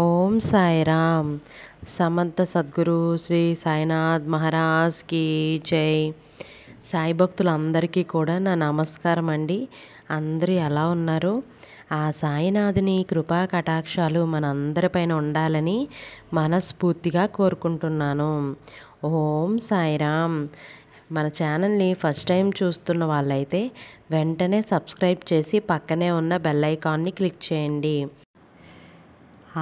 ఓం సాయిరామ్. సమర్థ సద్గురు శ్రీ సాయినాథ్ మహారాజ్ కి జై. సాయి భక్తులందరికీ కూడా నా నమస్కారం అండి. అందరూ ఎలా ఉన్నారు? ఆ సాయినాథుని కృపా కటాక్షాలు మనందరిపైన ఉండాలని మనస్ఫూర్తిగా కోరుకుంటున్నాను. ఓం సాయిరామ్. మన ఛానల్ని ఫస్ట్ టైం చూస్తున్న వాళ్ళైతే వెంటనే సబ్స్క్రైబ్ చేసి పక్కనే ఉన్న బెల్ ఐకాన్ని క్లిక్ చేయండి.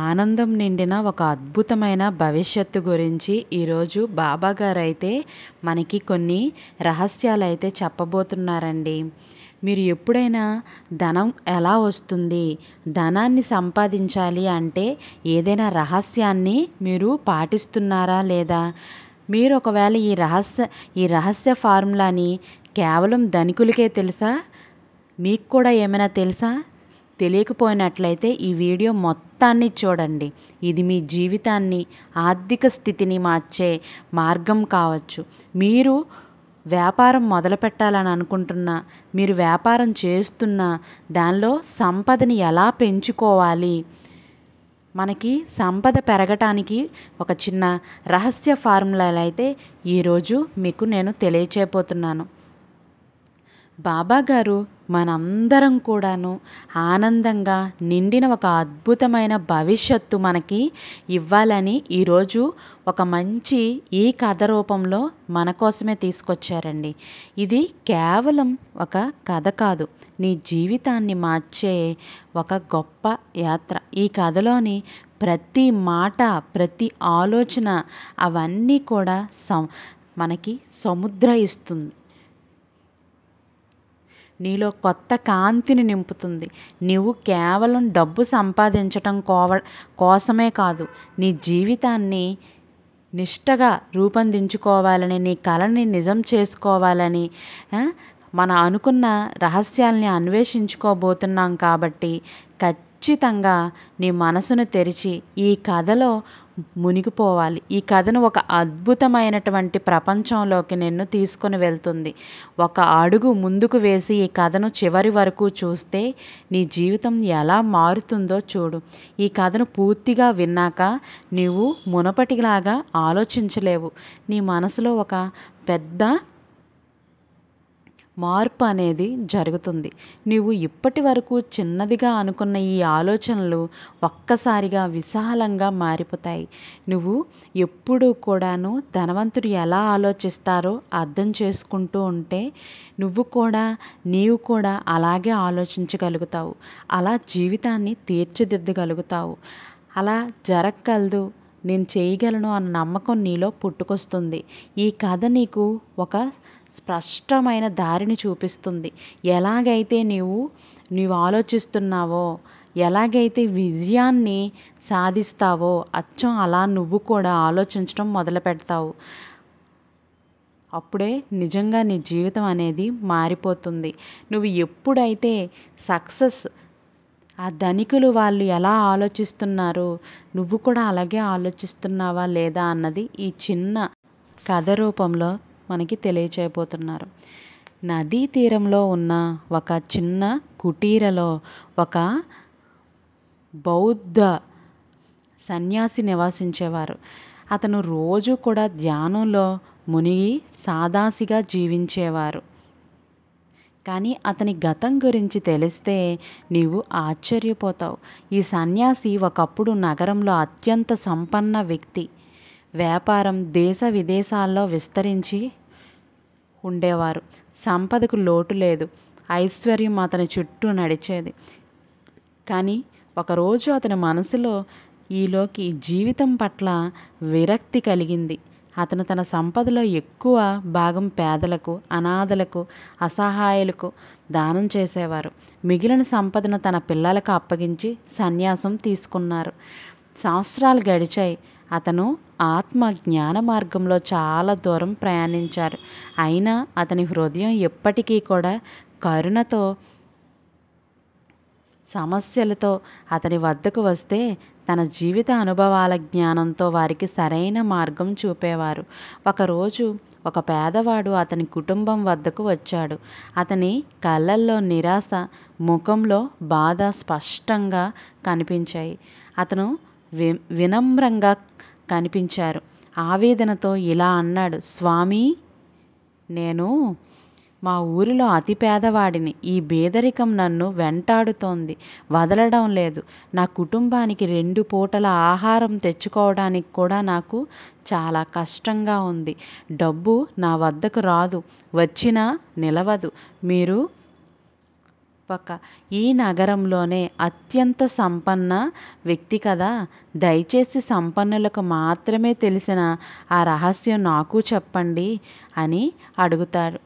ఆనందం నిండిన ఒక అద్భుతమైన భవిష్యత్తు గురించి ఈరోజు బాబా గారు అయితే మనకి కొన్ని రహస్యాలు అయితే చెప్పబోతున్నారండి. మీరు ఎప్పుడైనా ధనం ఎలా వస్తుంది, ధనాన్ని సంపాదించాలి అంటే ఏదైనా రహస్యాన్ని మీరు పాటిస్తున్నారా లేదా? మీరు ఒకవేళ ఈ రహస్య ఫార్ములాని కేవలం ధనికులకే తెలుసా? మీకు కూడా ఏమైనా తెలుసా? తెలియకపోయినట్లయితే ఈ వీడియో మొత్తాన్ని చూడండి. ఇది మీ జీవితాన్ని, ఆర్థిక స్థితిని మార్చే మార్గం కావచ్చు. మీరు వ్యాపారం మొదలు పెట్టాలని అనుకుంటున్నా, మీరు వ్యాపారం చేస్తున్నా దానిలో సంపదని ఎలా పెంచుకోవాలి, మనకి సంపద పెరగటానికి ఒక చిన్న రహస్య ఫార్ములాలు అయితే ఈరోజు మీకు నేను తెలియచేయబోతున్నాను. బాబా గారు మనందరం కూడాను ఆనందంగా నిండిన ఒక అద్భుతమైన భవిష్యత్తు మనకి ఇవ్వాలని ఈరోజు ఒక మంచి ఈ కథ రూపంలో మన కోసమే తీసుకొచ్చారండి. ఇది కేవలం ఒక కథ కాదు, నీ జీవితాన్ని మార్చే ఒక గొప్ప యాత్ర. ఈ కథలోని ప్రతి మాట, ప్రతి ఆలోచన అవన్నీ కూడా మనకి సముద్ర ఇస్తుంది. నీలో కొత్త కాంతిని నింపుతుంది. నువ్వు కేవలం డబ్బు సంపాదించటం కోసమే కాదు, నీ జీవితాన్ని నిష్టగా రూపొందించుకోవాలని, నీ కళని నిజం చేసుకోవాలని మన అనుకున్న రహస్యాల్ని అన్వేషించుకోబోతున్నాం. కాబట్టి ఖచ్చితంగా నీ మనసును తెరిచి ఈ కథలో మునిగిపోవాలి. ఈ కథను ఒక అద్భుతమైనటువంటి ప్రపంచంలోకి నిన్ను తీసుకొని వెళ్తుంది. ఒక అడుగు ముందుకు వేసి ఈ కథను చివరి వరకు చూస్తే నీ జీవితం ఎలా మారుతుందో చూడు. ఈ కథను పూర్తిగా విన్నాక నీవు మునపటిలాగా ఆలోచించలేవు. నీ మనసులో ఒక పెద్ద మార్పు అనేది జరుగుతుంది. నీవు ఇప్పటి వరకు చిన్నదిగా అనుకున్న ఈ ఆలోచనలు ఒక్కసారిగా విశాలంగా మారిపోతాయి. నువ్వు ఎప్పుడూ కూడాను ధనవంతుడు ఎలా ఆలోచిస్తారో అర్థం చేసుకుంటూ ఉంటే నీవు కూడా అలాగే ఆలోచించగలుగుతావు. అలా జీవితాన్ని తీర్చిదిద్దగలుగుతావు. అలా జరగగలదు, నేను చేయగలను అన్న నమ్మకం నీలో పుట్టుకొస్తుంది. ఈ కథ నీకు ఒక స్పష్టమైన దారిని చూపిస్తుంది. ఎలాగైతే నీవు ఆలోచిస్తున్నావో, ఎలాగైతే విజయాన్ని సాధిస్తావో అచ్చం అలా నువ్వు కూడా ఆలోచించడం మొదలు పెడతావు. అప్పుడే నిజంగా నీ జీవితం అనేది మారిపోతుంది. నువ్వు ఎప్పుడైతే సక్సెస్, ఆ ధనికులు వాళ్ళు ఎలా ఆలోచిస్తున్నారు, నువ్వు కూడా అలాగే ఆలోచిస్తున్నావా లేదా అన్నది ఈ చిన్న కథ రూపంలో మనకి తెలియచేయబోతున్నారు. నదీ తీరంలో ఉన్న ఒక చిన్న కుటీరలో ఒక బౌద్ధ సన్యాసి నివసించేవారు. అతను రోజు కూడా ధ్యానంలో మునిగి సాదాసిగా జీవించేవారు. కానీ అతని గతం గురించి తెలిస్తే నీవు ఆశ్చర్యపోతావు. ఈ సన్యాసి ఒకప్పుడు నగరంలో అత్యంత సంపన్న వ్యక్తి. వ్యాపారం దేశ విదేశాల్లో విస్తరించి ఉండేవారు. సంపదకు లోటు లేదు. ఐశ్వర్యం అతని చుట్టూ నడిచేది. కానీ ఒకరోజు అతని మనసులో ఈలోకి జీవితం పట్ల విరక్తి కలిగింది. అతను తన సంపదలో ఎక్కువ భాగం పేదలకు, అనాథలకు, అసహాయులకు దానం చేసేవారు. మిగిలిన సంపదను తన పిల్లలకు అప్పగించి సన్యాసం తీసుకున్నారు. సంవత్సరాలు గడిచాయి. అతను ఆత్మ జ్ఞాన మార్గంలో చాలా దూరం ప్రయాణించారు. అయినా అతని హృదయం ఎప్పటికీ కూడా కరుణతో, సమస్యలతో అతని వద్దకు వస్తే తన జీవిత అనుభవాల జ్ఞానంతో వారికి సరైన మార్గం చూపేవారు. ఒకరోజు ఒక పేదవాడు అతని కుటుంబం వద్దకు వచ్చాడు. అతని కళ్ళల్లో నిరాశ, ముఖంలో బాధ స్పష్టంగా కనిపించాయి. అతను వినమ్రంగా కనిపించారు. ఆవేదనతో ఇలా అన్నాడు, స్వామి, నేను మా ఊరిలో అతి పేదవాడిని. ఈ పేదరికం నన్ను వెంటాడుతోంది, వదలడం లేదు. నా కుటుంబానికి 2 పూటల ఆహారం తెచ్చుకోవడానికి కూడా నాకు చాలా కష్టంగా ఉంది. డబ్బు నా వద్దకు రాదు, వచ్చినా నిలవదు. మీరు ఈ నగరంలోనే అత్యంత సంపన్న వ్యక్తి కదా, దయచేసి సంపన్నులకు మాత్రమే తెలిసిన ఆ రహస్యం నాకు చెప్పండి అని అడుగుతారు.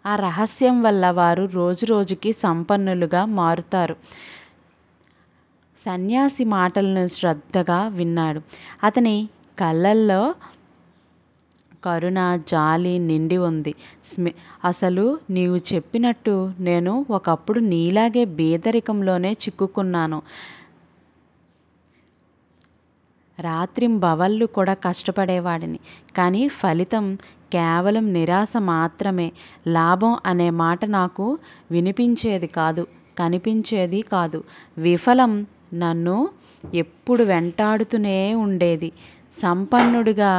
ఆ రహస్యం వల్ల వారు రోజురోజుకి సంపన్నులుగా మారుతారు. సన్యాసి మాటలను శ్రద్ధగా విన్నాడు. అతని కళ్ళల్లో కరుణ, జాలి నిండి ఉంది. అసలు నీవు చెప్పినట్టు నేను ఒకప్పుడు నీలాగే బేదరికంలోనే చిక్కుకున్నాను. రాత్రింబవళ్ళు కూడా కష్టపడేవాడిని. కానీ ఫలితం కేవలం నిరాశ మాత్రమే. లాభం అనే మాట నాకు వినిపించేది కాదు, కనిపించేది కాదు. విఫలం నన్ను ఎప్పుడు వెంటాడుతూనే ఉండేది. సంపన్నుడిగా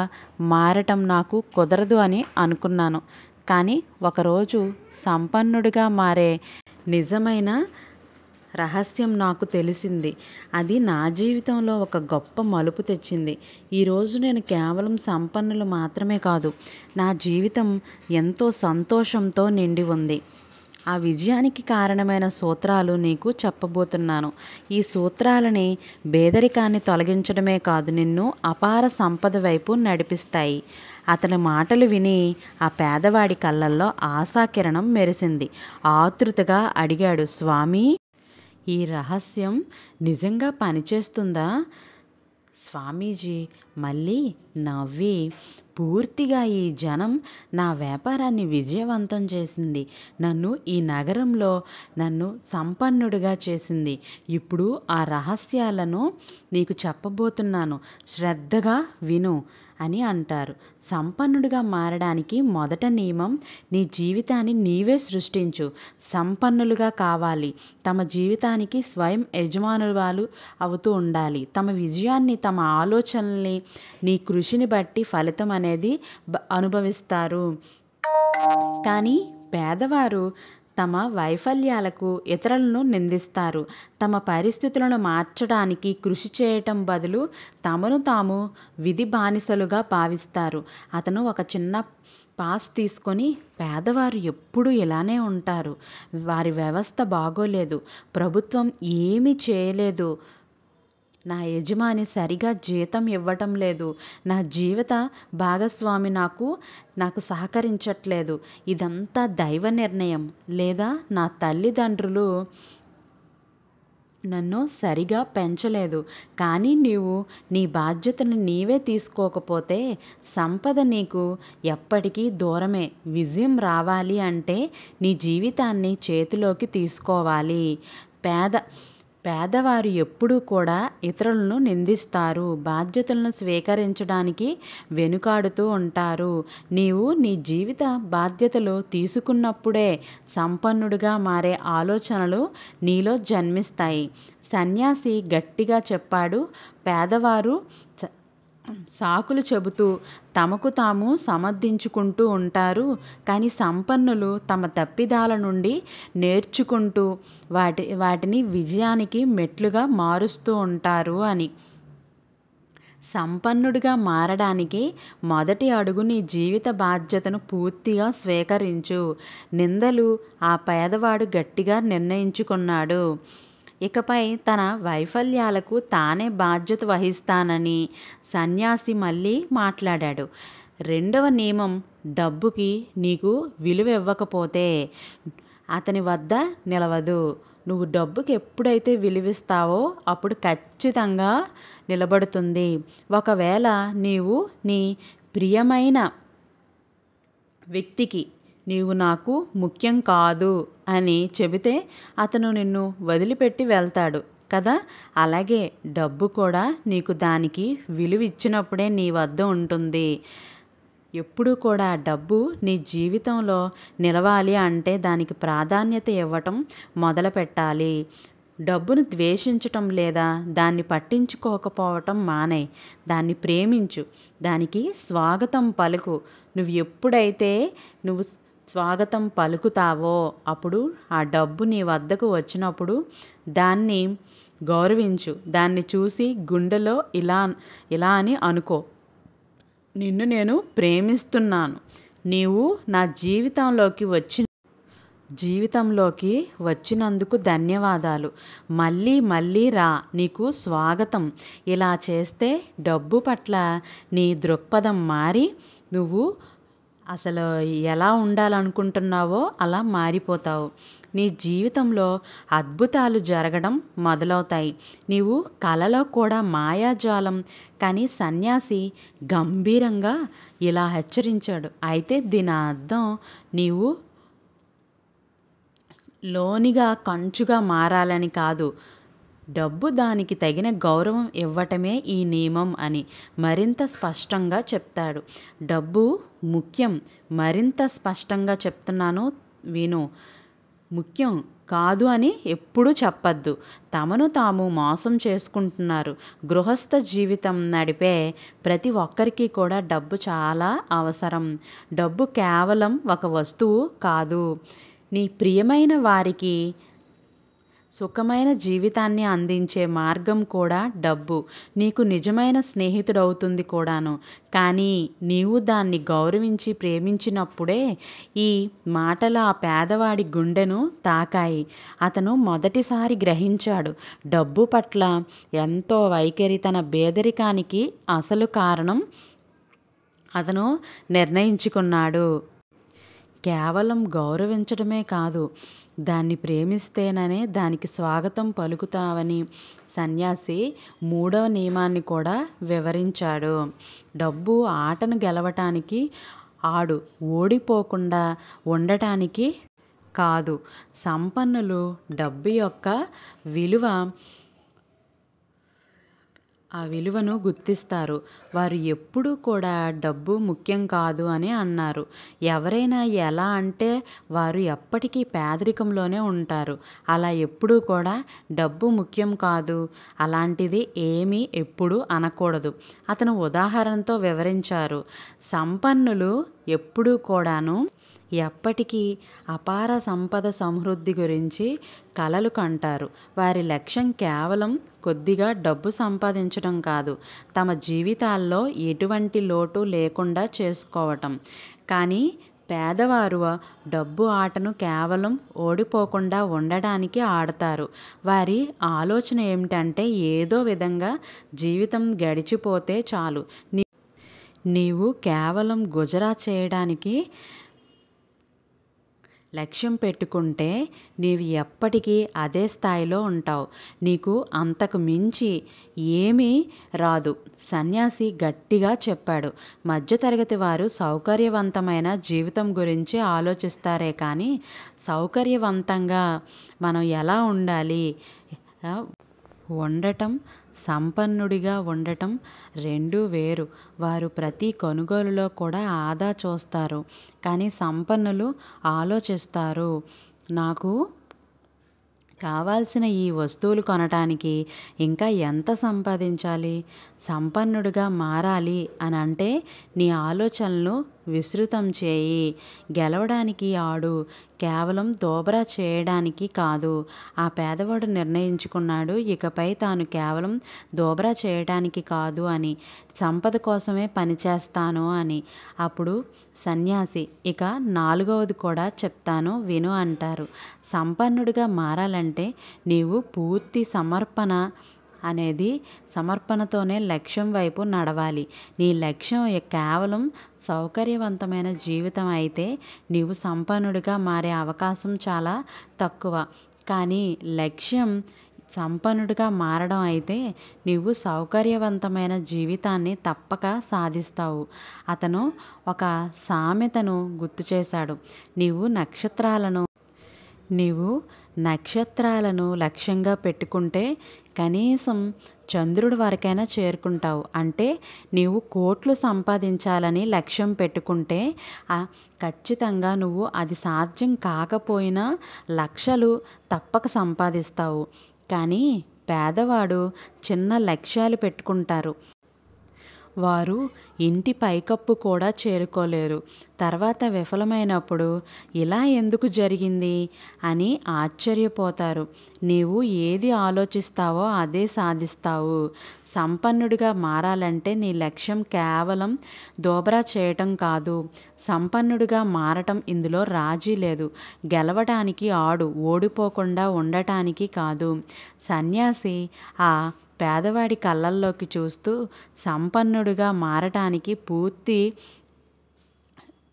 మారటం నాకు కుదరదు అని అనుకున్నాను. కానీ ఒకరోజు సంపన్నుడిగా మారే నిజమైన రహస్యం నాకు తెలిసింది. అది నా జీవితంలో ఒక గొప్ప మలుపు తెచ్చింది. ఈరోజు నేను కేవలం సంపన్నులు మాత్రమే కాదు, నా జీవితం ఎంతో సంతోషంతో నిండి ఉంది. ఆ విజయానికి కారణమైన సూత్రాలు నీకు చెప్పబోతున్నాను. ఈ సూత్రాలని పేదరికాన్ని తొలగించడమే కాదు, నిన్ను అపార సంపద వైపు నడిపిస్తాయి. అతని మాటలు విని ఆ పేదవాడి కళ్ళల్లో ఆశాకిరణం మెరిసింది. ఆతృతగా అడిగాడు, స్వామి, ఈ రహస్యం నిజంగా పనిచేస్తుందా? స్వామీజీ మళ్ళీ నవ్వి, పూర్తిగా ఈ జనం నా వ్యాపారాన్ని విజయవంతం చేసింది, ఈ నగరంలో నన్ను సంపన్నుడిగా చేసింది. ఇప్పుడు ఆ రహస్యాలను నీకు చెప్పబోతున్నాను, శ్రద్ధగా విను అని అంటారు. సంపన్నుడిగా మారడానికి మొదట నియమం, నీ జీవితాన్ని నీవే సృష్టించు. సంపన్నులుగా కావాలి, తమ జీవితానికి స్వయం యజమానులు అవుతూ ఉండాలి. తమ విజయాన్ని, తమ ఆలోచనల్ని, నీ కృషిని బట్టి ఫలితం అనేది అనుభవిస్తారు. కానీ పేదవారు తమ వైఫల్యాలకు ఇతరులను నిందిస్తారు. తమ పరిస్థితులను మార్చడానికి కృషి చేయటం బదులు తమను తాము విధి బానిసలుగా భావిస్తారు. అతను ఒక చిన్న పాస్ తీసుకొని, పేదవారు ఎప్పుడూ ఇలానే ఉంటారు, వారి వ్యవస్థ బాగోలేదు, ప్రభుత్వం ఏమీ చేయలేదు, నా యజమాని సరిగా జీతం ఇవ్వటం లేదు, నా జీవిత భాగస్వామి నాకు సహకరించట్లేదు, ఇదంతా దైవ నిర్ణయం, లేదా నా తల్లిదండ్రులు నన్ను సరిగా పెంచలేదు. కానీ నీవు నీ బాధ్యతను నీవే తీసుకోకపోతే సంపద నీకు ఎప్పటికీ దూరమే. విజయం రావాలి అంటే నీ జీవితాన్ని చేతిలోకి తీసుకోవాలి. పేదవారు ఎప్పుడూ కూడా ఇతరులను నిందిస్తారు, బాధ్యతలను స్వీకరించడానికి వెనుకాడుతూ ఉంటారు. నీవు నీ జీవిత బాధ్యతలు తీసుకున్నప్పుడే సంపన్నుడిగా మారే ఆలోచనలు నీలో జన్మిస్తాయి. సన్యాసి గట్టిగా చెప్పాడు. పేదవారు సాకులు చెబుతూ తమకు తాము సమర్థించుకుంటూ ఉంటారు, కానీ సంపన్నులు తమ తప్పిదాల నుండి నేర్చుకుంటూ వాటిని విజయానికి మెట్లుగా మారుస్తూ ఉంటారు అని. సంపన్నుడిగా మారడానికి మొదటి అడుగు నీ జీవిత బాధ్యతను పూర్తిగా స్వీకరించు. నిందలు ఆ పేదవాడు గట్టిగా నిర్ణయించుకున్నాడు. ఇకపై తన వైఫల్యాలకు తానే బాధ్యత వహిస్తానని సన్యాసి మళ్ళీ మాట్లాడాడు. రెండవ నియమం, డబ్బుకి నీకు విలువ ఇవ్వకపోతే అతని వద్ద నిలవదు. నువ్వు డబ్బుకి ఎప్పుడైతే విలువిస్తావో అప్పుడు ఖచ్చితంగా నిలబడుతుంది. ఒకవేళ నీవు నీ ప్రియమైన వ్యక్తికి నీవు నాకు ముఖ్యం కాదు అని చెబితే అతను నిన్ను వదిలిపెట్టి వెళ్తాడు కదా, అలాగే డబ్బు కూడా నీకు దానికి విలువ ఇచ్చినప్పుడే నీ వద్ద ఉంటుంది. ఎప్పుడూ కూడా డబ్బు నీ జీవితంలో నిలవాలి అంటే దానికి ప్రాధాన్యత ఇవ్వటం మొదలు పెట్టాలి. డబ్బును ద్వేషించటం లేదా దాన్ని పట్టించుకోకపోవటం మానేయ్. దాన్ని ప్రేమించు, దానికి స్వాగతం పలుకు. నువ్వు ఎప్పుడైతే నువ్వు స్వాగతం పలుకుతావో అప్పుడు ఆ డబ్బు నీ వద్దకు వచ్చినప్పుడు దాన్ని గౌరవించు. దాన్ని చూసి గుండెలో ఇలా ఇలా అని అనుకో, నిన్ను నేను ప్రేమిస్తున్నాను, నీవు నా జీవితంలోకి వచ్చినందుకు ధన్యవాదాలు, మళ్ళీ మళ్ళీ రా, నీకు స్వాగతం. ఇలా చేస్తే డబ్బు పట్ల నీ దృక్పథం మారి నువ్వు అసలు ఎలా ఉండాలనుకుంటున్నావో అలా మారిపోతావు. నీ జీవితంలో అద్భుతాలు జరగడం మొదలవుతాయి. నీవు కలలో కూడా మాయాజాలం. కానీ సన్యాసి గంభీరంగా ఇలా హెచ్చరించాడు. అయితే దీని అర్థం నీవు లోనిగా కంచుగా మారాలని కాదు, డబ్బు దానికి తగిన గౌరవం ఇవ్వటమే ఈ నియమం అని మరింత స్పష్టంగా చెప్తాడు. డబ్బు ముఖ్యం, మరింత స్పష్టంగా చెప్తున్నాను విను. ముఖ్యం కాదు అని ఎప్పుడూ చెప్పద్దు. తమను తాము మోసం చేసుకుంటున్నారు. గృహస్థ జీవితం నడిపే ప్రతి ఒక్కరికి కూడా డబ్బు చాలా అవసరం. డబ్బు కేవలం ఒక వస్తువు కాదు. నీ ప్రియమైన వారికి సుఖమైన జీవితాన్ని అందించే మార్గం కూడా డబ్బు. నీకు నిజమైన స్నేహితుడవుతుంది కూడాను. కానీ నీవు దాన్ని గౌరవించి ప్రేమించినప్పుడే ఈ మాటలు ఆ పేదవాడి గుండెను తాకాయి. అతను మొదటిసారి గ్రహించాడు డబ్బు పట్ల ఎంతో వైఖరి తన పేదరికానికి అసలు కారణం. అతను నిర్ణయించుకున్నాడు, కేవలం గౌరవించడమే కాదు, దాన్ని ప్రేమిస్తేననే దానికి స్వాగతం పలుకుతావని. సన్యాసి మూడవ నియమాన్ని కూడా వివరించాడు. డబ్బు ఆటను గెలవటానికి ఆడు, ఓడిపోకుండా ఉండటానికి కాదు. సంపన్నులు డబ్బు యొక్క విలువను గుర్తిస్తారు. వారు ఎప్పుడూ కూడా డబ్బు ముఖ్యం కాదు అని అన్నారు. ఎవరైనా ఎలా అంటే వారు ఎప్పటికీ పేదరికంలోనే ఉంటారు. అలా ఎప్పుడూ కూడా డబ్బు ముఖ్యం కాదు, అలాంటిది ఏమీ ఎప్పుడూ అనకూడదు. అతను ఉదాహరణతో వివరించారు. సంపన్నులు ఎప్పుడూ కూడాను ఎప్పటికీ అపార సంపద సమృద్ధి గురించి కలలు కంటారు. వారి లక్ష్యం కేవలం కొద్దిగా డబ్బు సంపాదించడం కాదు, తమ జీవితాల్లో ఎటువంటి లోటు లేకుండా చేసుకోవటం. కానీ పేదవారు డబ్బు ఆటను కేవలం ఓడిపోకుండా ఉండడానికి ఆడతారు. వారి ఆలోచన ఏమిటంటే ఏదో విధంగా జీవితం గడిచిపోతే చాలు. నీవు కేవలం గుజరా చేయడానికి లక్ష్యం పెట్టుకుంటే నీవు ఎప్పటికీ అదే స్థాయిలో ఉంటావు. నీకు అంతకు మించి ఏమీ రాదు. సన్యాసి గట్టిగా చెప్పాడు. మధ్యతరగతి వారు సౌకర్యవంతమైన జీవితం గురించి ఆలోచిస్తారే కానీ సౌకర్యవంతంగా మనం ఎలా ఉండాలి ఉండటం, సంపన్నుడిగా ఉండటం రెండూ వేరు. వారు ప్రతి కొనుగోలులో కూడా ఆదా చూస్తారు. కానీ సంపన్నులు ఆలోచిస్తారు, నాకు కావాల్సిన ఈ వస్తువులు కొనటానికి ఇంకా ఎంత సంపాదించాలి. సంపన్నుడిగా మారాలి అని అంటే నీ ఆలోచనలను విస్తృతం చేయి. గెలవడానికి ఆడు, కేవలం దోబరా చేయడానికి కాదు. ఆ పేదవాడు నిర్ణయించుకున్నాడు ఇకపై తాను కేవలం దోబరా చేయడానికి కాదు అని, సంపద కోసమే పనిచేస్తాను అని. అప్పుడు సన్యాసి ఇక నాలుగవది కూడా చెప్తాను విను అంటారు. సంపన్నుడిగా మారాలంటే నీవు పూర్తి సమర్పణతోనే లక్ష్యం వైపు నడవాలి. నీ లక్ష్యం కేవలం సౌకర్యవంతమైన జీవితం అయితే నీవు సంపన్నుడిగా మారే అవకాశం చాలా తక్కువ. కానీ లక్ష్యం సంపన్నుడిగా మారడం అయితే నీవు సౌకర్యవంతమైన జీవితాన్ని తప్పక సాధిస్తావు. అతను ఒక సామెతను గుర్తు చేశాడు. నీవు నక్షత్రాలను లక్ష్యంగా పెట్టుకుంటే కనీసం చంద్రుడి వరకైనా చేరుకుంటావు. అంటే నీవు కోట్లు సంపాదించాలని లక్ష్యం పెట్టుకుంటే ఖచ్చితంగా నువ్వు అది సాధ్యం కాకపోయినా లక్షలు తప్పక సంపాదిస్తావు. కానీ పేదవాడు చిన్న లక్ష్యాలు పెట్టుకుంటారు. వారు ఇంటి పైకప్పు కూడా చేరుకోలేరు. తర్వాత విఫలమైనప్పుడు ఇలా ఎందుకు జరిగింది అని ఆశ్చర్యపోతారు. నీవు ఏది ఆలోచిస్తావో అదే సాధిస్తావు. సంపన్నుడిగా మారాలంటే నీ లక్ష్యం కేవలం దోబరా చేయటం కాదు. సంపన్నుడిగా మారటం ఇందులో రాజీ లేదు. గెలవడానికి ఆడు, ఓడిపోకుండా ఉండటానికి కాదు. సన్యాసి ఆ పేదవాడి కళ్ళల్లోకి చూస్తూ సంపన్నుడిగా మారటానికి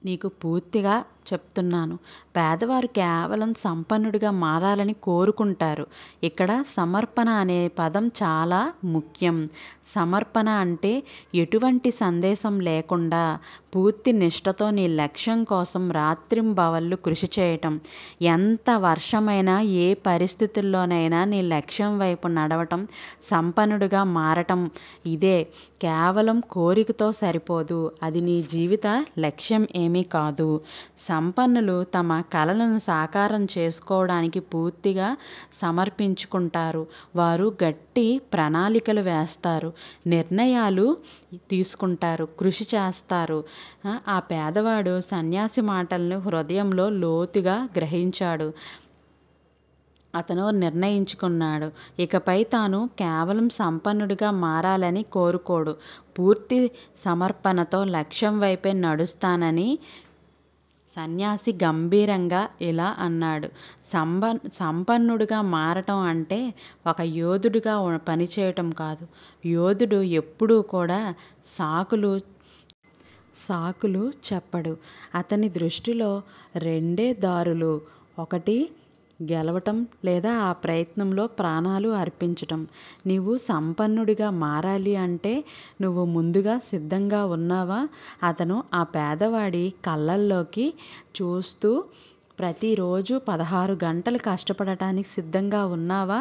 నీకు పూర్తిగా చెప్తున్నాను. పేదవారు కేవలం సంపన్నుడిగా మారాలని కోరుకుంటారు. ఇక్కడ సమర్పణ అనే పదం చాలా ముఖ్యం. సమర్పణ అంటే ఎటువంటి సందేశం లేకుండా పూర్తి నిష్ఠతో నీ లక్ష్యం కోసం రాత్రింబవళ్ళు కృషి చేయటం. ఎంత వర్షమైనా ఏ పరిస్థితుల్లోనైనా నీ లక్ష్యం వైపు నడవటం, సంపన్నుడిగా మారటం. ఇదే కేవలం కోరికతో సరిపోదు. అది నీ జీవిత లక్ష్యం ఏమీ కాదు. సంపన్నులు తమ కలలను సాకారం చేసుకోవడానికి పూర్తిగా సమర్పించుకుంటారు. వారు గట్టి ప్రణాళికలు వేస్తారు, నిర్ణయాలు తీసుకుంటారు, కృషి చేస్తారు. ఆ పేదవాడు సన్యాసి మాటలను హృదయంలో లోతుగా గ్రహించాడు. అతను నిర్ణయించుకున్నాడు, ఇకపై తాను కేవలం సంపన్నుడిగా మారాలని కోరుకోడు. పూర్తి సమర్పణతో లక్ష్యం వైపే నడుస్తానని సన్యాసి గంభీరంగా ఇలా అన్నాడు. సంపన్నుడిగా మారటం అంటే ఒక యోధుడిగా పనిచేయటం కాదు. యోధుడు ఎప్పుడూ కూడా సాకులు చెప్పడు. అతని దృష్టిలో రెండే దారులు. ఒకటి గెలవటం, లేదా ఆ ప్రయత్నంలో ప్రాణాలు అర్పించటం. నీవు సంపన్నుడిగా మారాలి అంటే నువ్వు ముందుగా సిద్ధంగా ఉన్నావా? అతను ఆ పేదవాడి కళ్ళల్లోకి చూస్తూ, ప్రతిరోజు 16 గంటలు కష్టపడటానికి సిద్ధంగా ఉన్నావా?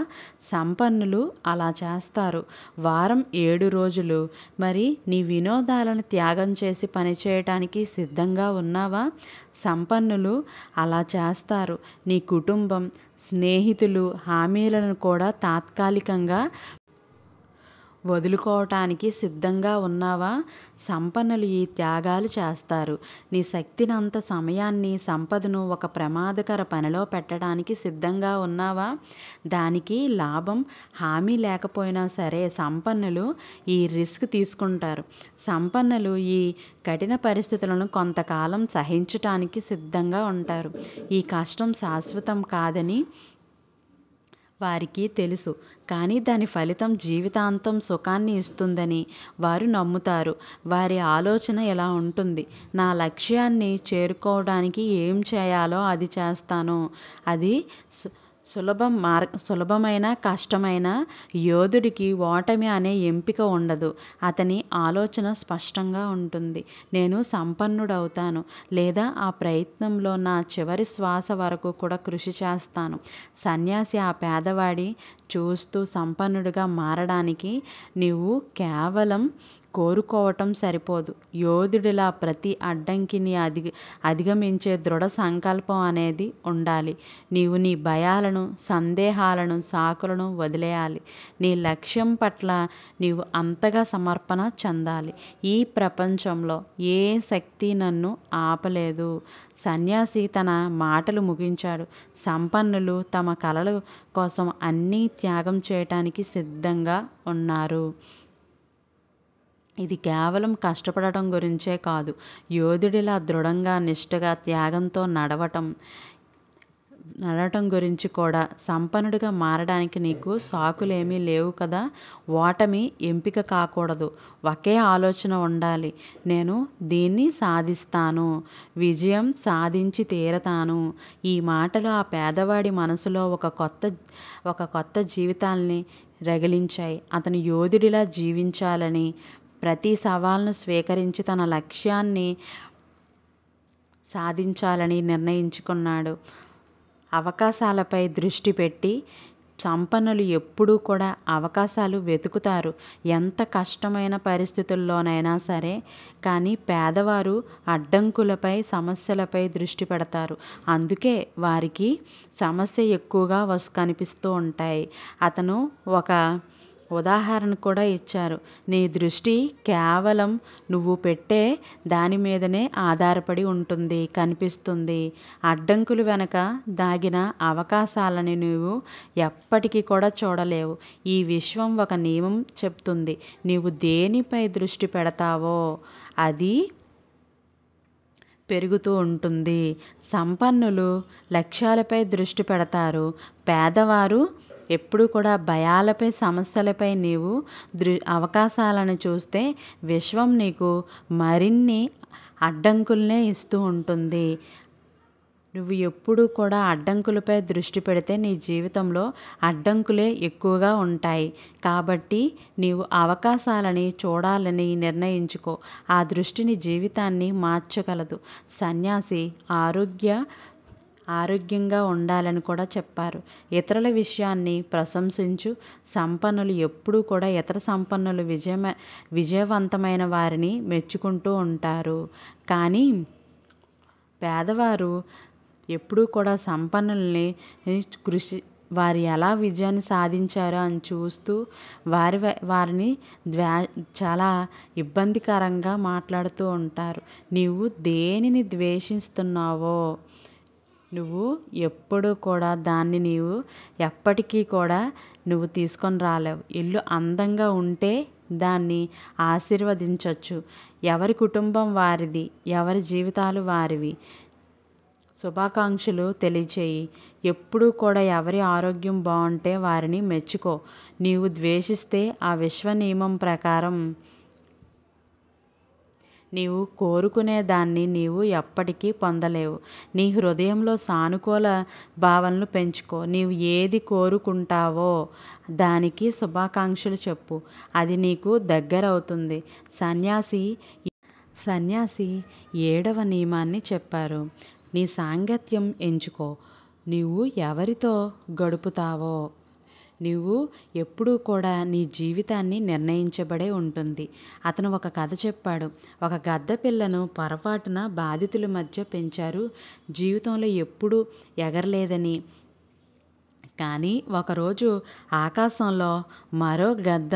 సంపన్నులు అలా చేస్తారు. వారం 7 రోజులు. మరి నీ వినోదాలను త్యాగం చేసి పనిచేయటానికి సిద్ధంగా ఉన్నావా? సంపన్నులు అలా చేస్తారు. నీ కుటుంబం, స్నేహితులు, హామీలను కూడా తాత్కాలికంగా వదులుకోవటానికి సిద్ధంగా ఉన్నావా? సంపన్నులు ఈ త్యాగాలు చేస్తారు. నీ శక్తినంత, సమయాన్ని, సంపదను ఒక ప్రమాదకర పనిలో పెట్టడానికి సిద్ధంగా ఉన్నావా? దానికి లాభం హామీ లేకపోయినా సరే సంపన్నులు ఈ రిస్క్ తీసుకుంటారు. సంపన్నులు ఈ కఠిన పరిస్థితులను కొంతకాలం సహించటానికి సిద్ధంగా ఉంటారు. ఈ కష్టం శాశ్వతం కాదని వారికి తెలుసు, కానీ దాని ఫలితం జీవితాంతం సుఖాన్ని ఇస్తుందని వారు నమ్ముతారు. వారి ఆలోచన ఎలా ఉంటుంది? నా లక్ష్యాన్ని చేరుకోవడానికి ఏం చేయాలో అది చేస్తాను. అది సులభమైన కష్టమైన యోధుడికి ఓటమి అనే ఎంపిక ఉండదు. అతని ఆలోచన స్పష్టంగా ఉంటుంది. నేను సంపన్నుడవుతాను, లేదా ఆ ప్రయత్నంలో నా చివరి శ్వాస వరకు కూడా కృషి చేస్తాను. సన్యాసి ఆ పేదవాడి చూస్తూ సంపన్నుడిగా మారడానికి నీవు కేవలం కోరుకోవటం సరిపోదు. యోధుడిలా ప్రతి అడ్డంకిని అధిగమించే దృఢ సంకల్పం అనేది ఉండాలి. నీవు నీ భయాలను, సందేహాలను, సాకులను వదిలేయాలి. నీ లక్ష్యం పట్ల నీవు అంతగా సమర్పణ చెందాలి. ఈ ప్రపంచంలో ఏ శక్తి నన్ను ఆపలేదు. సన్యాసి తన మాటలు ముగించాడు. సంపన్నులు తమ కలల కోసం అన్నీ త్యాగం చేయటానికి సిద్ధంగా ఉన్నారు. ఇది కేవలం కష్టపడటం గురించే కాదు. యోధుడిలా దృఢంగా, నిష్ఠగా, త్యాగంతో నడవటం గురించి కూడా. సంపన్నుడిగా మారడానికి నీకు సాకులేమీ లేవు కదా. ఓటమి ఎంపిక కాకూడదు. ఒకే ఆలోచన ఉండాలి. నేను దీన్ని సాధిస్తాను, విజయం సాధించి తీరతాను. ఈ మాటలు ఆ పేదవాడి మనసులో ఒక కొత్త జీవితాల్ని రగిలించాయి. అతను యోధుడిలా జీవించాలని, ప్రతి సవాల్ను స్వీకరించి తన లక్ష్యాన్ని సాధించాలని నిర్ణయించుకున్నాడు. అవకాశాలపై దృష్టి పెట్టి సంపన్నులు ఎప్పుడూ కూడా అవకాశాలు వెతుకుతారు, ఎంత కష్టమైన పరిస్థితుల్లోనైనా సరే. కానీ పేదవారు అడ్డంకులపై, సమస్యలపై దృష్టి పెడతారు. అందుకే వారికి సమస్య ఎక్కువగా కనిపిస్తూ ఉంటాయి. అతను ఒక ఉదాహరణ కూడా ఇచ్చారు. నీ దృష్టి కేవలం నువ్వు పెట్టే దాని మీదనే ఆధారపడి ఉంటుంది, కనిపిస్తుంది. అడ్డంకులు వెనక దాగిన అవకాశాలని నువ్వు ఎప్పటికీ కూడా చూడలేవు. ఈ విశ్వం ఒక నియమం చెప్తుంది, నీవు దేనిపై దృష్టి పెడతావో అది పెరుగుతూ ఉంటుంది. సంపన్నులు లక్ష్యాలపై దృష్టి పెడతారు. పేదవారు ఎప్పుడు కూడా భయాలపై, సమస్యలపై నీవు అవకాశాలను చూస్తే విశ్వం నీకు మరిన్ని అడ్డంకులనే ఇస్తూ ఉంటుంది. నువ్వు ఎప్పుడూ కూడా అడ్డంకులపై దృష్టి పెడితే నీ జీవితంలో అడ్డంకులే ఎక్కువగా ఉంటాయి. కాబట్టి నీవు అవకాశాలని చూడాలని నిర్ణయించుకో. ఆ దృష్టిని జీవితాన్ని మార్చగలదు. సన్యాసి ఆరోగ్యంగా ఉండాలని కూడా చెప్పారు. ఇతరుల విషయాన్ని ప్రశంసించు. సంపన్నులు ఎప్పుడూ కూడా ఇతర సంపన్నులు విజయవంతమైన వారిని మెచ్చుకుంటూ ఉంటారు. కానీ పేదవారు ఎప్పుడూ కూడా సంపన్నుల్ని వారు ఎలా విజయాన్ని సాధించారో అని చూస్తూ వారిని చాలా ఇబ్బందికరంగా మాట్లాడుతూ ఉంటారు. నీవు దేనిని ద్వేషిస్తున్నావో నువ్వు ఎప్పుడూ కూడా దాన్ని నీవు ఎప్పటికీ కూడా నువ్వు తీసుకొని రాలేవు. ఇల్లు అందంగా ఉంటే దాన్ని ఆశీర్వదించవచ్చు. ఎవరి కుటుంబం వారిది, ఎవరి జీవితాలు వారివి. శుభాకాంక్షలు తెలియచేయి. ఎప్పుడూ కూడా ఎవరి ఆరోగ్యం బాగుంటే వారిని మెచ్చుకో. నీవు ద్వేషిస్తే ఆ విశ్వ నియమం ప్రకారం నీవు కోరుకునే దాన్ని నీవు ఎప్పటికీ పొందలేవు. నీ హృదయంలో సానుకూల భావనలు పెంచుకో. నీవు ఏది కోరుకుంటావో దానికి శుభాకాంక్షలు చెప్పు, అది నీకు దగ్గరవుతుంది. సన్యాసి 7వ నియమాన్ని చెప్పారు. నీ సాంగత్యం ఎంచుకో. నీవు ఎవరితో గడుపుతావో నీవు ఎప్పుడూ కూడా నీ జీవితాన్ని నిర్ణయించబడే ఉంటుంది. అతను ఒక కథ చెప్పాడు. ఒక గద్ద పిల్లను పొరపాటున బాధితుల మధ్య పెంచారు. జీవితంలో ఎప్పుడూ ఎగరలేదని. కానీ ఒకరోజు ఆకాశంలో మరో గద్ద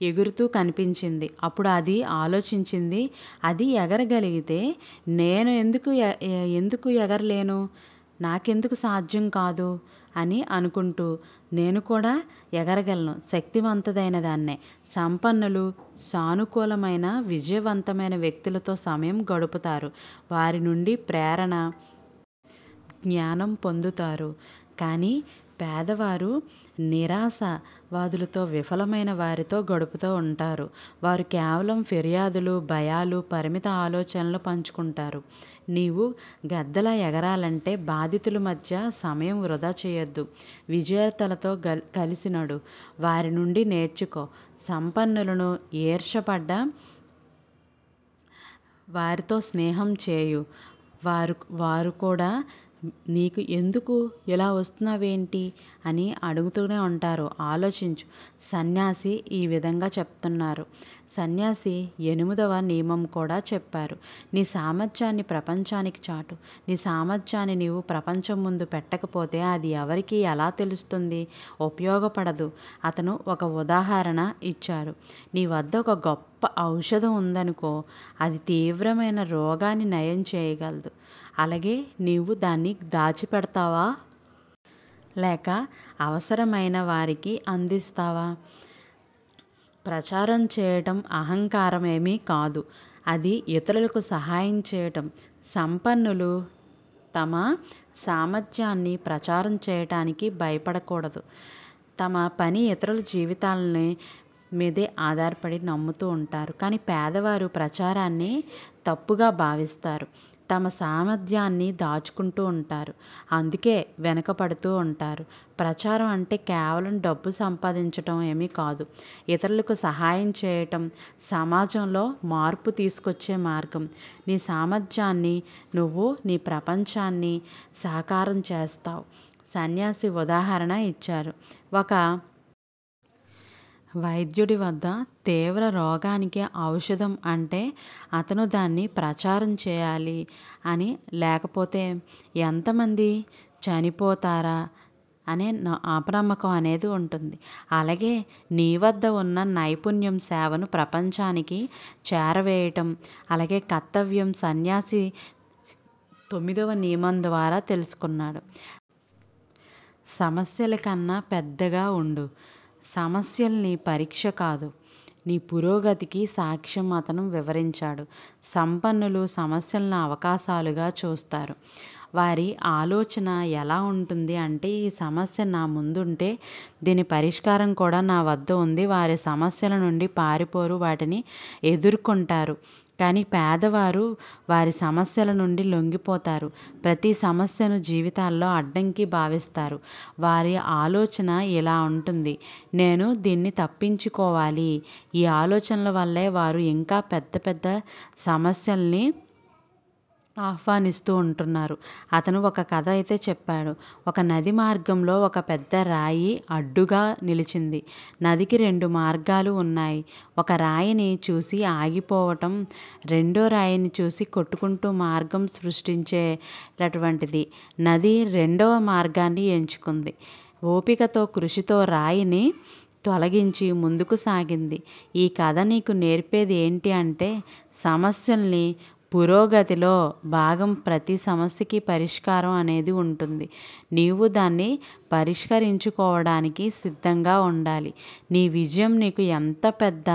ఎగురుతూ కనిపించింది. అప్పుడు అది ఆలోచించింది, అది ఎగరగలిగితే నేను ఎందుకు ఎగరలేను, నాకెందుకు సాధ్యం కాదు అని అనుకుంటూ నేను కూడా ఎగరగలను, శక్తివంతదైన దాన్నే. సంపన్నులు సానుకూలమైన, విజయవంతమైన వ్యక్తులతో సమయం గడుపుతారు. వారి నుండి ప్రేరణ, జ్ఞానం పొందుతారు. కానీ పేదవారు నిరాశవాదులతో, విఫలమైన వారితో గడుపుతూ ఉంటారు. వారు కేవలం ఫిర్యాదులు, భయాలు, పరిమిత ఆలోచనలు పంచుకుంటారు. నీవు గద్దలా ఎగరాలంటే బాధితుల మధ్య సమయం వృధా చేయొద్దు. విజేతలతో కలిసినడు, వారి నుండి నేర్చుకో. సంపన్నులను ఈర్ష్యపడ్డ వారితో స్నేహం చేయు. వారు కూడా నీకు ఎందుకు ఇలా వస్తున్నావేంటి అని అడుగుతూనే ఉంటారు. ఆలోచించు. సన్యాసి ఈ విధంగా చెప్తున్నారు. సన్యాసి 8వ నియమం కూడా చెప్పారు. నీ సామర్థ్యాన్ని ప్రపంచానికి చాటు. నీ సామర్థ్యాన్ని నీవు ప్రపంచం ముందు పెట్టకపోతే అది ఎవరికి ఎలా తెలుస్తుంది? ఉపయోగపడదు. అతను ఒక ఉదాహరణ ఇచ్చారు. నీ వద్ద ఒక గొప్ప ఔషధం ఉందనుకో, అది తీవ్రమైన రోగాన్ని నయం చేయగలదు. అలాగే నీవు దాన్ని దాచిపెడతావా, లేక అవసరమైన వారికి అందిస్తావా? ప్రచారం చేయటం అహంకారమేమీ కాదు, అది ఇతరులకు సహాయం చేయటం. సంపన్నులు తమ సామర్థ్యాన్ని ప్రచారం చేయటానికి భయపడకూడదు. తమ పని ఇతరుల జీవితాలని మీదే ఆధారపడి నమ్ముతూ ఉంటారు. కానీ పేదవారు ప్రచారాన్ని తప్పుగా భావిస్తారు. తమ సామర్థ్యాన్ని దాచుకుంటూ ఉంటారు. అందుకే వెనకపడుతూ ఉంటారు. ప్రచారం అంటే కేవలం డబ్బు సంపాదించటం ఏమీ కాదు. ఇతరులకు సహాయం చేయటం సమాజంలో మార్పు తీసుకొచ్చే మార్గం. నీ సామర్థ్యాన్ని నువ్వు నీ ప్రపంచాన్ని సాకారం చేస్తావు. సన్యాసి ఉదాహరణ ఇచ్చారు. ఒక వైద్యుడి వద్ద తీవ్ర రోగానికి ఔషధం అంటే అతను దాన్ని ప్రచారం చేయాలి అని, లేకపోతే ఎంతమంది చనిపోతారా అనే అపనమ్మకం అనేది ఉంటుంది. అలాగే నీ వద్ద ఉన్న నైపుణ్యం సేవను ప్రపంచానికి చేరవేయటం, అలాగే కర్తవ్యం సన్యాసి 9వ నియమం ద్వారా తెలుసుకున్నాడు. సమస్యల కన్నా పెద్దగా ఉండు. సమస్యల్ని పరీక్ష కాదు, నీ పురోగతికి సాక్ష్యం అతను వివరించాడు. సంపన్నులు సమస్యలను అవకాశాలుగా చూస్తారు. వారి ఆలోచన ఎలా ఉంటుంది అంటే, ఈ సమస్య నా ముందుంటే దీని పరిష్కారం కూడా నా వద్ద ఉంది. వారి సమస్యల నుండి పారిపోరు, వాటిని ఎదుర్కొంటారు. కానీ పేదవారు వారి సమస్యల నుండి లొంగిపోతారు. ప్రతి సమస్యను జీవితాల్లో అడ్డంకి భావిస్తారు. వారి ఆలోచన ఇలా ఉంటుంది: నేను దీన్ని తప్పించుకోవాలి. ఈ ఆలోచనల వల్లే వారు ఇంకా పెద్ద పెద్ద సమస్యల్ని ఆహ్వానిస్తూ ఉంటున్నారు. అతను ఒక కథ అయితే చెప్పాడు. ఒక నది మార్గంలో ఒక పెద్ద రాయి అడ్డుగా నిలిచింది. నదికి 2 మార్గాలు ఉన్నాయి. ఒక రాయిని చూసి ఆగిపోవటం, రెండో రాయిని చూసి కొట్టుకుంటూ మార్గం సృష్టించేటటువంటిది. నది రెండవ మార్గాన్ని ఎంచుకుంది. ఓపికతో, కృషితో రాయిని తొలగించి ముందుకు సాగింది. ఈ కథ నీకు నేర్పేది ఏంటి అంటే, సమస్యల్ని పురోగతిలో భాగం. ప్రతి సమస్యకి పరిష్కారం అనేది ఉంటుంది. నీవు దాన్ని పరిష్కరించుకోవడానికి సిద్ధంగా ఉండాలి. నీ విజయం నీకు ఎంత పెద్ద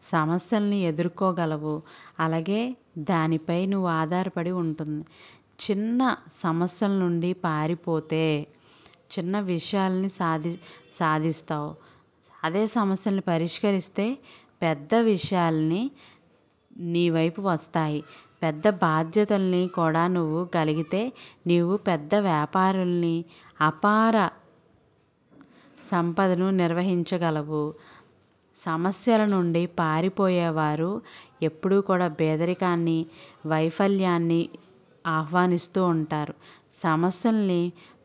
సమస్యల్ని ఎదుర్కోగలవు, అలాగే దానిపై నువ్వు ఆధారపడి ఉంటుంది. చిన్న సమస్యల నుండి పారిపోతే చిన్న విషయాల్ని సాధిస్తావు. అదే సమస్యల్ని పరిష్కరిస్తే పెద్ద విషయాల్ని నీ వైపు వస్తాయి. పెద్ద బాధ్యతల్ని కూడా నువ్వు కలిగితే నీవు పెద్ద వ్యాపారుల్ని, అపార సంపదను నిర్వహించగలవు. సమస్యల నుండి పారిపోయేవారు ఎప్పుడూ కూడా పేదరికాన్ని, వైఫల్యాన్ని ఆహ్వానిస్తూ ఉంటారు. సమస్యల్ని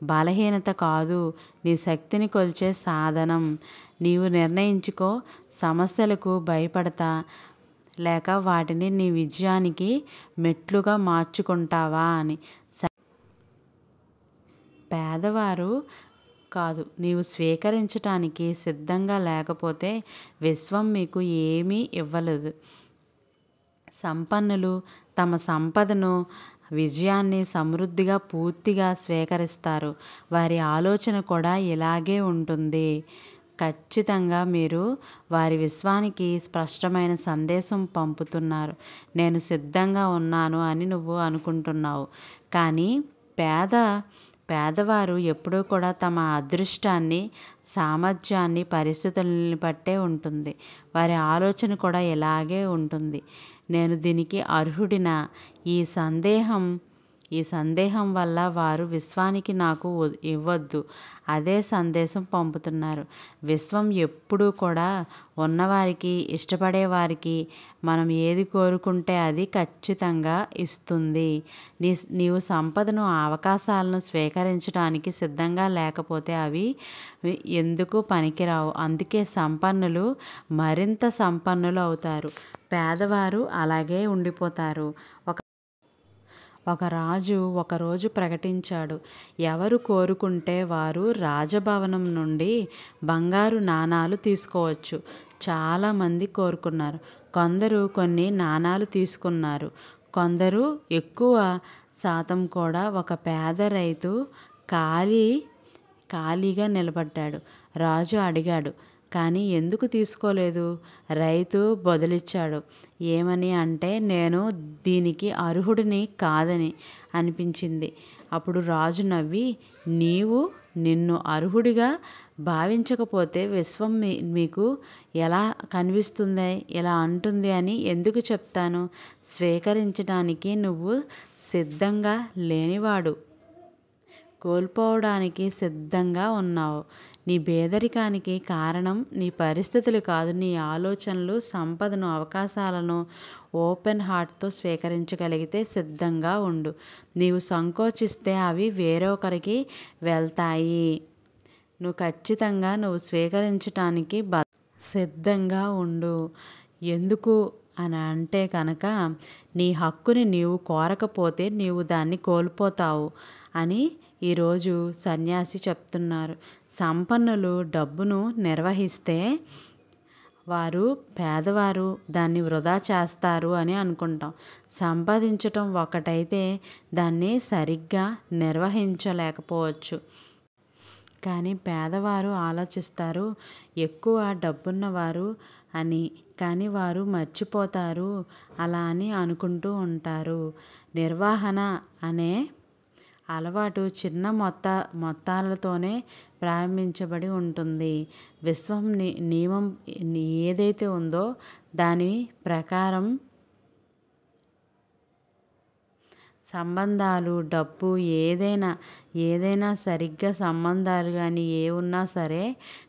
బలహీనత కాదు, నీ శక్తిని కొలిచే సాధనం. నీవు నిర్ణయించుకో, సమస్యలకు భయపడతా లేక వాటిని నీ విజయానికి మెట్లుగా మార్చుకుంటావా అని. పేదవారు కాదు, నీవు స్వీకరించటానికి సిద్ధంగా లేకపోతే విశ్వం మీకు ఏమీ ఇవ్వలేదు. సంపన్నులు తమ సంపదను, విజయాన్ని సమృద్ధిగా పూర్తిగా స్వీకరిస్తారు. వారి ఆలోచన కూడా ఇలాగే ఉంటుంది. ఖచ్చితంగా మీరు వారి విశ్వానికి స్పష్టమైన సందేశం పంపుతున్నారు. నేను సిద్ధంగా ఉన్నాను అని నువ్వు అనుకుంటున్నావు. కానీ పేదవారు ఎప్పుడూ కూడా తమ అదృష్టాన్ని, సామర్థ్యాన్ని పరిస్థితులని బట్టే ఉంటుంది. వారి ఆలోచన కూడా ఇలాగే ఉంటుంది. నేను దీనికి అర్హుడినా? ఈ సందేహం వల్ల వారు విశ్వానికి నాకు ఇవ్వద్దు అదే సందేశం పంపుతున్నారు. విశ్వం ఎప్పుడూ కూడా ఉన్నవారికి, ఇష్టపడేవారికి మనం ఏది కోరుకుంటే అది ఖచ్చితంగా ఇస్తుంది. నీవు సంపదను, అవకాశాలను స్వీకరించడానికి సిద్ధంగా లేకపోతే అవి ఎందుకు పనికిరావు. అందుకే సంపన్నులు మరింత సంపన్నులు అవుతారు, పేదవారు అలాగే ఉండిపోతారు. ఒక రాజు ఒకరోజు ప్రకటించాడు, ఎవరు కోరుకుంటే వారు రాజభవనం నుండి బంగారు నాణాలు తీసుకోవచ్చు. చాలామంది కోరుకున్నారు. కొందరు కొన్ని నాణాలు తీసుకున్నారు, కొందరు ఎక్కువ శాతం కూడా. ఒక పేద రైతు ఖాళీగా నిలబడ్డాడు. రాజు అడిగాడు, కానీ ఎందుకు తీసుకోలేదు? రైతు బదులిచ్చాడు, ఏమని అంటే, నేను దీనికి అర్హుడిని కాదని అనిపించింది. అప్పుడు రాజు నవ్వి, నిన్ను అర్హుడిగా భావించకపోతే విశ్వం మీకు ఎలా కనిపిస్తుంది, ఎలా అంటుంది అని ఎందుకు చెప్తాను? స్వీకరించడానికి నువ్వు సిద్ధంగా లేనివాడు, కోల్పోవడానికి సిద్ధంగా ఉన్నావు. నీ పేదరికానికి కారణం నీ పరిస్థితులు కాదు, నీ ఆలోచనలు. సంపదను, అవకాశాలను ఓపెన్ హార్ట్తో స్వీకరించగలిగితే సిద్ధంగా ఉండు. నీవు సంకోచిస్తే అవి వేరొకరికి వెళ్తాయి. నువ్వు ఖచ్చితంగా స్వీకరించటానికి సిద్ధంగా ఉండు. ఎందుకు అని అంటే కనుక నీ హక్కుని నీవు కోరకపోతే నీవు దాన్ని కోల్పోతావు అని ఈరోజు సన్యాసి చెప్తున్నారు. సంపన్నులు డబ్బును నిర్వహిస్తే వారు పేదవారు దాన్ని వృధా చేస్తారు అని అనుకుంటాం. సంపాదించటం ఒకటైతే దాన్ని సరిగ్గా నిర్వహించలేకపోవచ్చు. కానీ పేదవారు ఆలోచిస్తారు ఎక్కువ డబ్బున్నవారు అని, కానీ వారు మర్చిపోతారు అలా అని అనుకుంటూ ఉంటారు. నిర్వహణ అనే అలవాటు చిన్న మొత్తాలతోనే ప్రారంభించబడి ఉంటుంది. విశ్వం నియమం ఏదైతే ఉందో దాని ప్రకారం సంబంధాలు, డబ్బు ఏదైనా సరిగ్గా సంబంధాలు కానీ ఏ ఉన్నా సరే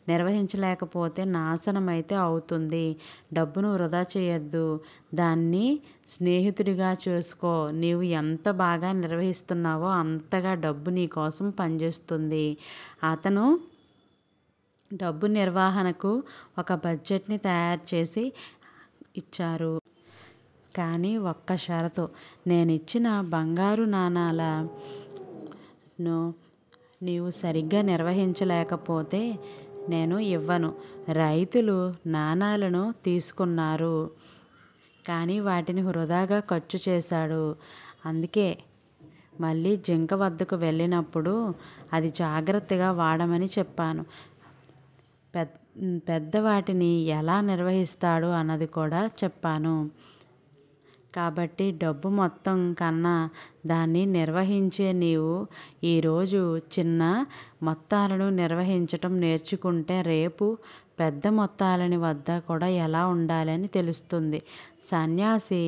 నిర్వహించలేకపోతే నాశనం అయితే అవుతుంది. డబ్బును వృధా చేయొద్దు, దాన్ని స్నేహితుడిగా చూసుకో. నీవు ఎంత బాగా నిర్వహిస్తున్నావో అంతగా డబ్బు నీ కోసం పనిచేస్తుంది. అతను డబ్బు నిర్వహణకు ఒక బడ్జెట్ని తయారు చేసి ఇచ్చారు. కానీ ఒక్క షరతు, నేను ఇచ్చిన బంగారు నాణాలను నీవు సరిగ్గా నిర్వహించలేకపోతే నేను ఇవ్వను. రైతులు నాణాలను తీసుకున్నారు కానీ వాటిని వృధాగా ఖర్చు చేశాడు. అందుకే మళ్ళీ జింక వద్దకు వెళ్ళినప్పుడు అది జాగ్రత్తగా వాడమని చెప్పాను. పెద్ద వాటిని ఎలా నిర్వహిస్తాడు అన్నది కూడా చెప్పాను. కాబట్టి డబ్బు మొత్తం కన్నా దాన్ని నిర్వహించే నీవు ఈరోజు చిన్న మొత్తాలను నిర్వహించటం నేర్చుకుంటే రేపు పెద్ద మొత్తాలని వద్ద కూడా ఎలా ఉండాలని తెలుస్తుంది. సన్యాసి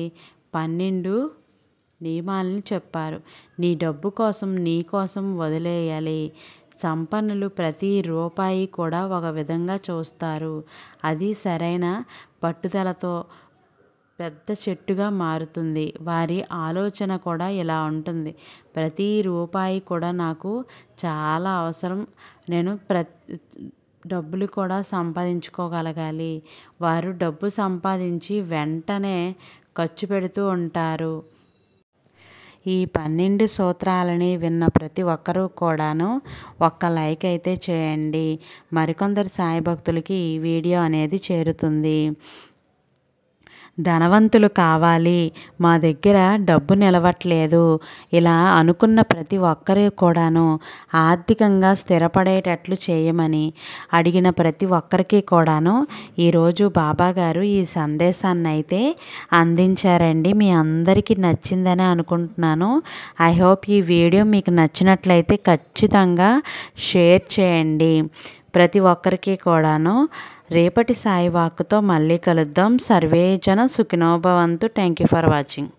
12 నియమాలని చెప్పారు. నీ డబ్బు కోసం నీ కోసం వదిలేయాలి. సంపన్నులు ప్రతి రూపాయి కూడా ఒక విధంగా చూస్తారు. అది సరైన పట్టుదలతో పెద్ద చెట్టుగా మారుతుంది. వారి ఆలోచన కూడా ఇలా ఉంటుంది, ప్రతి రూపాయి కూడా నాకు చాలా అవసరం, నేను డబ్బులు కూడా సంపాదించుకోగలగాలి. వారు డబ్బు సంపాదించి వెంటనే ఖర్చు పెడుతూ ఉంటారు. ఈ 12 సూత్రాలని విన్న ప్రతి ఒక్కరూ కూడాను ఒక్క లైక్ అయితే చేయండి. మరికొందరు సాయి భక్తులకి ఈ వీడియో అనేది చేరుతుంది. ధనవంతులు కావాలి, మా దగ్గర డబ్బు నిలవట్లేదు, ఇలా అనుకున్న ప్రతి ఒక్కరు కూడాను ఆర్థికంగా స్థిరపడేటట్లు చేయమని అడిగిన ప్రతి ఒక్కరికి కూడాను ఈరోజు బాబాగారు ఈ సందేశాన్ని అయితే అందించారండి. మీ అందరికీ నచ్చిందని అనుకుంటున్నాను. ఐ హోప్ ఈ వీడియో మీకు నచ్చినట్లయితే ఖచ్చితంగా షేర్ చేయండి ప్రతి ఒక్కరికి కూడాను. రేపటి సాయి వాక్కుతో మళ్ళీ కలుద్దాం. సర్వే జన సుఖినో భవంతు. Thank you for watching.